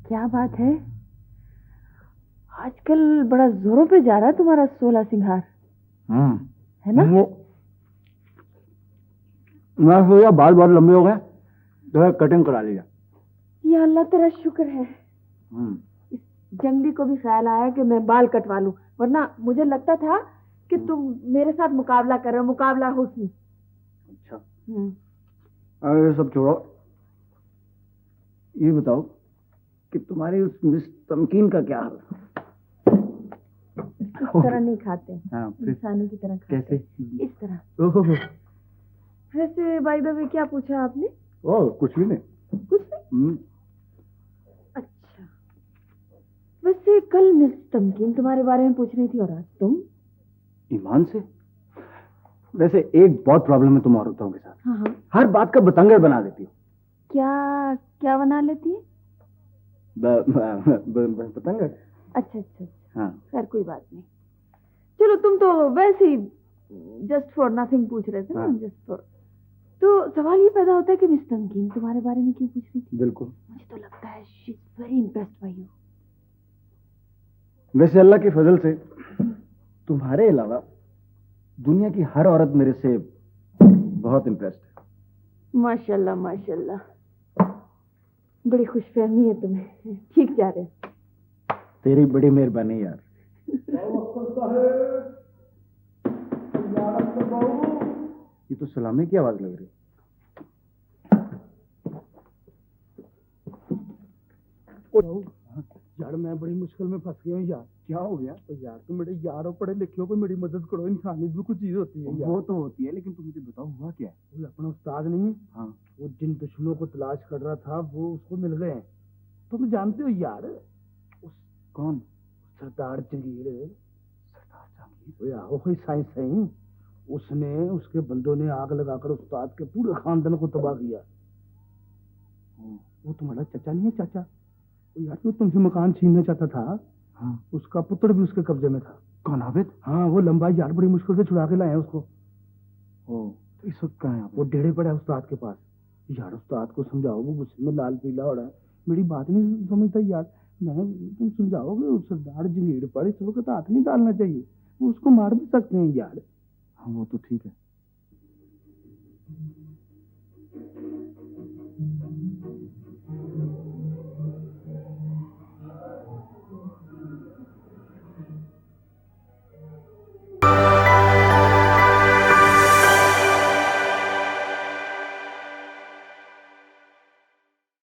क्या बात है, आजकल बड़ा जोरों पे जा रहा है तुम्हारा 16 सिंगार। है ना? मैं सोचा बाल बहुत लंबे हो गए तो कटिंग करा लिया। या अल्लाह तेरा शुक्र है, इस जंगली को भी ख्याल आया कि मैं बाल कटवा लूं, वरना मुझे लगता था कि तुम मेरे साथ मुकाबला कर रहे हो, मुकाबला हुस्न। अच्छा, अरे सब छोड़ो, ये बताओ कि तुम्हारी उस मिस तमकीन का क्या हाल? इस तरह नहीं खाते, इंसानों की तरह खाते। कैसे? इस तरह। वैसे बाय द वे क्या पूछा आपने? ओह कुछ भी नहीं। कुछ नहीं? अच्छा, वैसे कल मिस तमकीन तुम्हारे बारे में पूछ रही थी और आज तुम? ईमान से? वैसे एक बहुत प्रॉब्लम है तुम औरतों के साथ। हाँ। हर बात का बतंगड़ बना देती हो। क्या क्या बना लेती है? बतंगड़। अच्छा। हाँ। खैर कोई बात नहीं, चलो तुम तो वैसे ही जस्ट फॉर नथिंग पूछ रहे थे ना। जस्ट फॉर, तो सवाल ये पैदा होता है कि मिस तमकीन तुम्हारे बारे में क्यों पूछ रही थी? बिल्कुल, मुझे तो लगता है she is very impressed by you. वैसे अल्लाह के फजल से तुम्हारे अलावा दुनिया की हर औरत मेरे से बहुत इंप्रेस्ड है। माशाल्लाह माशाल्लाह, बड़ी खुशफहमी है तुम्हें। ठीक जा रहे। तेरी बड़ी मेहरबानी यार। ये तो सलामी की आवाज लग रही। यार मैं बड़ी मुश्किल में फंस गया हूँ यार। क्या हो गया? तो यार तुम मेरे यार हो, पढ़े लिखे हो, कोई मेरी मदद करो। इंसानियत भी कुछ चीज होती है यार। वो तो होती है, लेकिन तुम मुझे बताओ हुआ क्या है? वो अपना उस्ताद नहीं है? हाँ। वो जिन दुश्मनों को तलाश कर रहा था वो उसको मिल गए हैं। तुम जानते हो यार उस कौन? सरदार जंगीर। सरदार जंगीर? वो कोई साइंस है, उसने उसके बंदों ने आग लगाकर उस्ताद के पूरे खानदान को तबाह किया। वो तुम्हारा चाचा नहीं है? चाचा यार वो तुमसे मकान छीनना चाहता था। हाँ। उसका पुत्र भी उसके कब्जे में था। कौन? आबिद? हाँ, वो लंबा यार बड़ी मुश्किल से छुड़ा के लाए उसको। तो इस वक्त कहाँ है? वो डेढ़े पड़ा है उस्ताद के पास। यार उस्ताद को समझाओ, वो गुस्से में लाल पीला हो रहा है, मेरी बात नहीं समझता यार। तुम समझाओगे उस सरदार जंगीर पर इस वक्त हाथ नहीं डालना चाहिए, वो उसको मार भी सकते हैं यार। हाँ वो तो ठीक है,